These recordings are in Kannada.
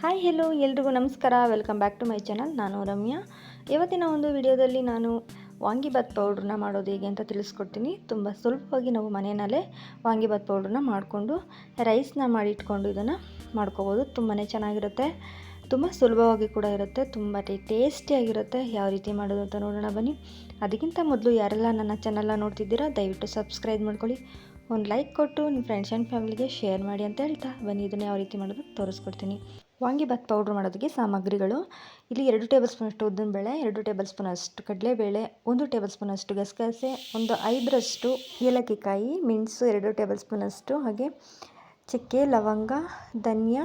ಹಾಯ್ ಹೆಲೋ ಎಲ್ರಿಗೂ ನಮಸ್ಕಾರ. Welcome back to my channel. ನಾನು ರಮ್ಯಾ. ಇವತ್ತಿನ ಒಂದು ವಿಡಿಯೋದಲ್ಲಿ ನಾನು ವಾಂಗಿಬಾತ್ ಪೌಡ್ರನ್ನ ಮಾಡೋದು ಹೇಗೆ ಅಂತ ತಿಳಿಸ್ಕೊಡ್ತೀನಿ. ತುಂಬ ಸುಲಭವಾಗಿ ನಾವು ಮನೆಯಲ್ಲೇ ವಾಂಗಿಬಾತ್ ಪೌಡ್ರನ್ನ ಮಾಡಿಕೊಂಡು ರೈಸ್ನ ಮಾಡಿ ಇಟ್ಕೊಂಡು ಇದನ್ನು ಮಾಡ್ಕೋಬೋದು. ತುಂಬಾ ಚೆನ್ನಾಗಿರುತ್ತೆ, ತುಂಬ ಸುಲಭವಾಗಿ ಕೂಡ ಇರುತ್ತೆ, ತುಂಬ ಟೇಸ್ಟಿಯಾಗಿರುತ್ತೆ. ಯಾವ ರೀತಿ ಮಾಡೋದು ಅಂತ ನೋಡೋಣ ಬನ್ನಿ. ಅದಕ್ಕಿಂತ ಮೊದಲು ಯಾರೆಲ್ಲ ನನ್ನ ಚಾನಲ್ನ ನೋಡ್ತಿದ್ದೀರಾ ದಯವಿಟ್ಟು ಸಬ್ಸ್ಕ್ರೈಬ್ ಮಾಡ್ಕೊಳ್ಳಿ, ಒಂದು ಲೈಕ್ ಕೊಟ್ಟು ನಿಮ್ಮ ಫ್ರೆಂಡ್ಸ್ ಆ್ಯಂಡ್ ಫ್ಯಾಮಿಲಿಗೆ ಶೇರ್ ಮಾಡಿ ಅಂತ ಹೇಳ್ತಾ ಬನ್ನಿ ಇದನ್ನು ಯಾವ ರೀತಿ ಮಾಡೋದು ತೋರಿಸ್ಕೊಡ್ತೀನಿ. ವಾಂಗಿಬಾತ್ ಪೌಡ್ರ್ ಮಾಡೋದಕ್ಕೆ ಸಾಮಗ್ರಿಗಳು: ಇಲ್ಲಿ 2 ಟೇಬಲ್ ಸ್ಪೂನಷ್ಟು ಉದ್ದಿನಬೇಳೆ, 2 ಟೇಬಲ್ ಸ್ಪೂನಷ್ಟು ಕಡಲೆಬೇಳೆ, 1 ಟೇಬಲ್ ಸ್ಪೂನಷ್ಟು ಗಸಗಸೆ, ಒಂದು 5ರಷ್ಟು ಏಲಕ್ಕಿಕಾಯಿ, ಮೆಣಸು 2 ಟೇಬಲ್ ಸ್ಪೂನಷ್ಟು, ಹಾಗೆ ಚಕ್ಕೆ, ಲವಂಗ, ಧನಿಯಾ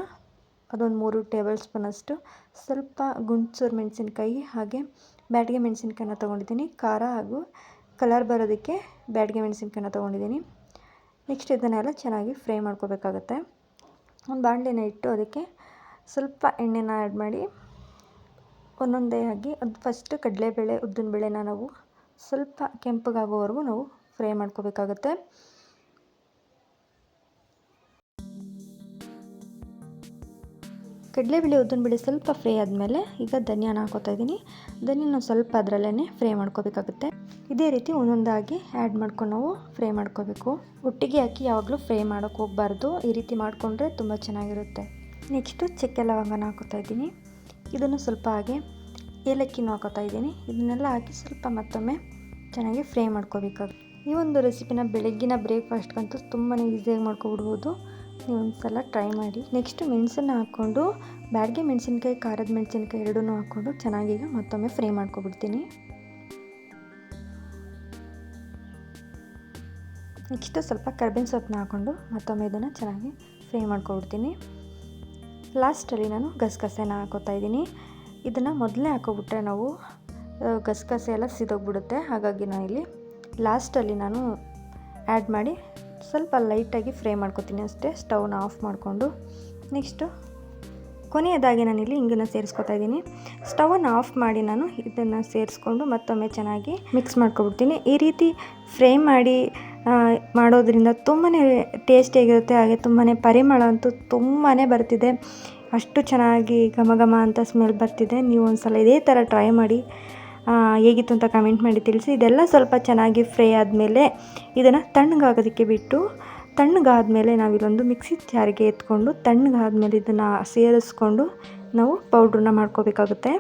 ಅದೊಂದು 3 ಟೇಬಲ್ ಸ್ಪೂನಷ್ಟು, ಸ್ವಲ್ಪ ಗುಂಟೂರು ಮೆಣಸಿನ್ಕಾಯಿ, ಹಾಗೆ ಬ್ಯಾಡಗೆ ಮೆಣಸಿನ್ಕಾಯಿನ ತೊಗೊಂಡಿದ್ದೀನಿ. ಖಾರ ಹಾಗೂ ಕಲರ್ ಬರೋದಕ್ಕೆ ಬ್ಯಾಡಗೆ ಮೆಣಸಿನ್ಕಾಯಿನ ತೊಗೊಂಡಿದ್ದೀನಿ. ನೆಕ್ಸ್ಟ್ ಇದನ್ನೆಲ್ಲ ಚೆನ್ನಾಗಿ ಫ್ರೈ ಮಾಡ್ಕೋಬೇಕಾಗತ್ತೆ. ಒಂದು ಬಾಣಲೆನ ಇಟ್ಟು ಅದಕ್ಕೆ ಸ್ವಲ್ಪ ಎಣ್ಣೆನ ಆ್ಯಡ್ ಮಾಡಿ ಒಂದೊಂದೇ ಆಗಿ ಅದು ಫಸ್ಟ್ ಕಡಲೆಬೇಳೆ ಉದ್ದಿನಬೇಳೆನ ನಾವು ಸ್ವಲ್ಪ ಕೆಂಪಗಾಗೋವರೆಗೂ ನಾವು ಫ್ರೈ ಮಾಡ್ಕೋಬೇಕಾಗತ್ತೆ. ಕಡಲೆಬೇಳೆ ಉದ್ದಿನಬೇಳೆ ಸ್ವಲ್ಪ ಫ್ರೈ ಆದಮೇಲೆ ಈಗ ಧನಿಯಾನ ಹಾಕೋತಾ ಇದ್ದೀನಿ. ಧನಿಯಾನ ಸ್ವಲ್ಪ ಅದರಲ್ಲೇ ಫ್ರೈ ಮಾಡ್ಕೋಬೇಕಾಗುತ್ತೆ. ಇದೇ ರೀತಿ ಒಂದೊಂದಾಗಿ ಆ್ಯಡ್ ಮಾಡ್ಕೊಂಡು ನಾವು ಫ್ರೈ ಮಾಡ್ಕೋಬೇಕು. ಒಟ್ಟಿಗೆ ಹಾಕಿ ಯಾವಾಗಲೂ ಫ್ರೈ ಮಾಡೋಕ್ಕೆ ಹೋಗಬಾರ್ದು. ಈ ರೀತಿ ಮಾಡಿಕೊಂಡ್ರೆ ತುಂಬ ಚೆನ್ನಾಗಿರುತ್ತೆ. ನೆಕ್ಸ್ಟು ಚಕ್ಕೆ ಲವಂಗನ ಹಾಕೋತಾ ಇದ್ದೀನಿ. ಇದನ್ನು ಸ್ವಲ್ಪ ಹಾಗೆ ಏಲಕ್ಕಿನೂ ಹಾಕೋತಾ ಇದ್ದೀನಿ. ಇದನ್ನೆಲ್ಲ ಹಾಕಿ ಸ್ವಲ್ಪ ಮತ್ತೊಮ್ಮೆ ಚೆನ್ನಾಗಿ ಫ್ರೈ ಮಾಡ್ಕೋಬೇಕಾಗುತ್ತೆ. ಈ ಒಂದು ರೆಸಿಪಿನ ಬೆಳಗ್ಗಿನ ಬ್ರೇಕ್ಫಾಸ್ಟ್ಗಂತೂ ತುಂಬಾ ಈಸಿಯಾಗಿ ಮಾಡ್ಕೊಬಿಡ್ಬೋದು. ನೀವು ಒಂದು ಸಲ ಟ್ರೈ ಮಾಡಿ. ನೆಕ್ಸ್ಟ್ ಮೆಣಸನ್ನು ಹಾಕ್ಕೊಂಡು ಬ್ಯಾಡಗೆ ಮೆಣಸಿನ್ಕಾಯಿ, ಖಾರದ ಮೆಣಸಿನ್ಕಾಯಿ ಎರಡನ್ನೂ ಹಾಕ್ಕೊಂಡು ಚೆನ್ನಾಗಿ ಈಗ ಮತ್ತೊಮ್ಮೆ ಫ್ರೈ ಮಾಡ್ಕೊಬಿಡ್ತೀನಿ. ನೆಕ್ಸ್ಟು ಸ್ವಲ್ಪ ಕರ್ಬೇವಿನ ಸೊಪ್ಪನ್ನ ಹಾಕ್ಕೊಂಡು ಮತ್ತೊಮ್ಮೆ ಇದನ್ನು ಚೆನ್ನಾಗಿ ಫ್ರೈ ಮಾಡ್ಕೊಬಿಡ್ತೀನಿ. ಲಾಸ್ಟಲ್ಲಿ ನಾನು ಗಸಗಸೆನ ಹಾಕೋತಾ ಇದ್ದೀನಿ. ಇದನ್ನು ಮೊದಲೇ ಹಾಕೋಬಿಟ್ರೆ ನಾವು ಗಸಗಸೆ ಎಲ್ಲ ಸಿದೋಗ್ಬಿಡುತ್ತೆ. ಹಾಗಾಗಿ ನಾನಿಲ್ಲಿ ಲಾಸ್ಟಲ್ಲಿ ನಾನು ಆ್ಯಡ್ ಮಾಡಿ ಸ್ವಲ್ಪ ಲೈಟಾಗಿ ಫ್ರೈ ಮಾಡ್ಕೊತೀನಿ ಅಷ್ಟೇ. ಸ್ಟವ್ನ ಆಫ್ ಮಾಡಿಕೊಂಡು ನೆಕ್ಸ್ಟು ಕೊನೆಯದಾಗಿ ನಾನಿಲ್ಲಿ ಹಿಂಗನ್ನು ಸೇರಿಸ್ಕೊತಾ ಇದ್ದೀನಿ. ಸ್ಟವನ್ನು ಆಫ್ ಮಾಡಿ ನಾನು ಇದನ್ನು ಸೇರಿಸ್ಕೊಂಡು ಮತ್ತೊಮ್ಮೆ ಚೆನ್ನಾಗಿ ಮಿಕ್ಸ್ ಮಾಡ್ಕೊಬಿಡ್ತೀನಿ. ಈ ರೀತಿ ಫ್ರೈ ಮಾಡಿ ಮಾಡೋದ್ರಿಂದ ತುಂಬಾ ಟೇಸ್ಟಿಯಾಗಿರುತ್ತೆ. ಹಾಗೆ ತುಂಬಾ ಪರಿಮಳ ಅಂತೂ ತುಂಬಾ ಬರ್ತಿದೆ. ಅಷ್ಟು ಚೆನ್ನಾಗಿ ಘಮ ಘಮ ಅಂತ ಸ್ಮೆಲ್ ಬರ್ತಿದೆ. ನೀವು ಒಂದು ಸಲ ಇದೇ ಥರ ಟ್ರೈ ಮಾಡಿ ಹೇಗಿತ್ತು ಅಂತ ಕಮೆಂಟ್ ಮಾಡಿ ತಿಳಿಸಿ. ಇದೆಲ್ಲ ಸ್ವಲ್ಪ ಚೆನ್ನಾಗಿ ಫ್ರೈ ಆದಮೇಲೆ ಇದನ್ನು ತಣ್ಣಗಾಗೋದಕ್ಕೆ ಬಿಟ್ಟು, ತಣ್ಣಗಾದ್ಮೇಲೆ ನಾವಿಲ್ಲೊಂದು ಮಿಕ್ಸಿ ಜಾರಿಗೆ ಎತ್ಕೊಂಡು ತಣ್ಣಗಾದ್ಮೇಲೆ ಇದನ್ನು ಸೇರಿಸ್ಕೊಂಡು ನಾವು ಪೌಡ್ರನ್ನ ಮಾಡ್ಕೋಬೇಕಾಗುತ್ತೆ.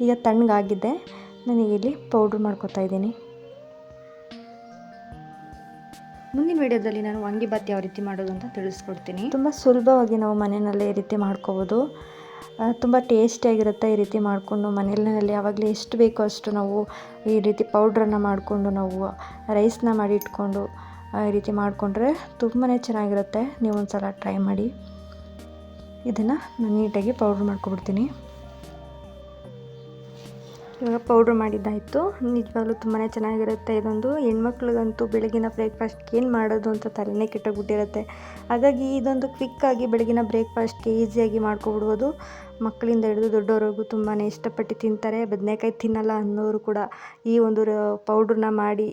ಈಗ ತಣ್ಣಗಾಗಿದೆ, ನನಗಿಲ್ಲಿ ಪೌಡ್ರ್ ಮಾಡ್ಕೋತಾ ಇದ್ದೀನಿ. ಮುಂದಿನ ವಿಡಿಯೋದಲ್ಲಿ ನಾನು ವಾಂಗಿಬಾತ್ ಯಾವ ರೀತಿ ಮಾಡೋದು ಅಂತ ತಿಳಿಸ್ಕೊಡ್ತೀನಿ. ತುಂಬ ಸುಲಭವಾಗಿ ನಾವು ಮನೆಯಲ್ಲೇ ಈ ರೀತಿ ಮಾಡ್ಕೋಬೋದು. ತುಂಬ ಟೇಸ್ಟಿಯಾಗಿರುತ್ತೆ. ಈ ರೀತಿ ಮಾಡಿಕೊಂಡು ಮನೆಯಲ್ಲಿ ಯಾವಾಗಲೇ ಎಷ್ಟು ಬೇಕೋ ಅಷ್ಟು ನಾವು ಈ ರೀತಿ ಪೌಡ್ರನ್ನು ಮಾಡಿಕೊಂಡು ನಾವು ರೈಸ್ನ ಮಾಡಿ ಇಟ್ಕೊಂಡು ಈ ರೀತಿ ಮಾಡಿಕೊಂಡ್ರೆ ತುಂಬಾ ಚೆನ್ನಾಗಿರುತ್ತೆ. ನೀವು ಒಂದು ಸಲ ಟ್ರೈ ಮಾಡಿ. ಇದನ್ನು ನಾನು ನೀಟಾಗಿ ಪೌಡ್ರ್ ಮಾಡ್ಕೊಬಿಡ್ತೀನಿ. ಇವಾಗ ಪೌಡ್ರ್ ಮಾಡಿದ್ದಾಯಿತು. ನಿಜವಾಗ್ಲೂ ತುಂಬಾ ಚೆನ್ನಾಗಿರುತ್ತೆ. ಇದೊಂದು ಹೆಣ್ಮಕ್ಳಿಗಂತೂ ಬೆಳಗಿನ ಬ್ರೇಕ್ಫಾಸ್ಟ್ಗೆ ಏನು ಮಾಡೋದು ಅಂತ ತಲೆನೇ ಕೆಟ್ಟೋಗ್ಬಿಟ್ಟಿರುತ್ತೆ. ಹಾಗಾಗಿ ಇದೊಂದು ಕ್ವಿಕ್ಕಾಗಿ ಬೆಳಗಿನ ಬ್ರೇಕ್ಫಾಸ್ಟ್ಗೆ ಈಸಿಯಾಗಿ ಮಾಡ್ಕೊಬಿಡ್ಬೋದು. ಮಕ್ಕಳಿಂದ ಹಿಡಿದು ದೊಡ್ಡವರೆಗೂ ತುಂಬಾ ಇಷ್ಟಪಟ್ಟು ತಿಂತಾರೆ. ಬದನೆಕಾಯಿ ತಿನ್ನಲ್ಲ ಅನ್ನೋರು ಕೂಡ ಈ ಒಂದು ಪೌಡ್ರನ್ನ ಮಾಡಿ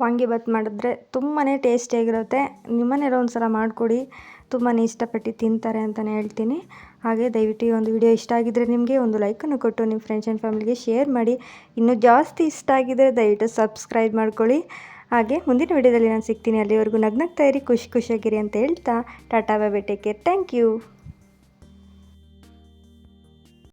ವಾಂಗಿಬಾತ್ ಮಾಡಿದ್ರೆ ತುಂಬಾ ಟೇಸ್ಟಿಯಾಗಿರುತ್ತೆ. ನಿಮ್ಮನೆಲ್ಲ ಒಂದು ಸಲ ಮಾಡಿಕೊಡಿ, ತುಂಬಾ ಇಷ್ಟಪಟ್ಟು ತಿಂತಾರೆ ಅಂತಲೇ ಹೇಳ್ತೀನಿ. ಹಾಗೆ ದಯವಿಟ್ಟು ಈ ಒಂದು ವಿಡಿಯೋ ಇಷ್ಟ ಆಗಿದ್ದರೆ ನಿಮಗೆ ಒಂದು ಲೈಕನ್ನು ಕೊಟ್ಟು ನಿಮ್ಮ ಫ್ರೆಂಡ್ಸ್ ಆ್ಯಂಡ್ ಫ್ಯಾಮಿಲಿಗೆ ಶೇರ್ ಮಾಡಿ. ಇನ್ನೂ ಜಾಸ್ತಿ ಇಷ್ಟ ಆಗಿದ್ದರೆ ದಯವಿಟ್ಟು ಸಬ್ಸ್ಕ್ರೈಬ್ ಮಾಡ್ಕೊಳ್ಳಿ. ಹಾಗೆ ಮುಂದಿನ ವಿಡಿಯೋದಲ್ಲಿ ನಾನು ಸಿಗ್ತೀನಿ. ಅಲ್ಲಿವರೆಗೂ ನಗ್ನಗ್ತಾ ಇರಿ, ಖುಷಿಯಾಗಿರಿ ಅಂತ ಹೇಳ್ತಾ tata bye bye, take care, thank you.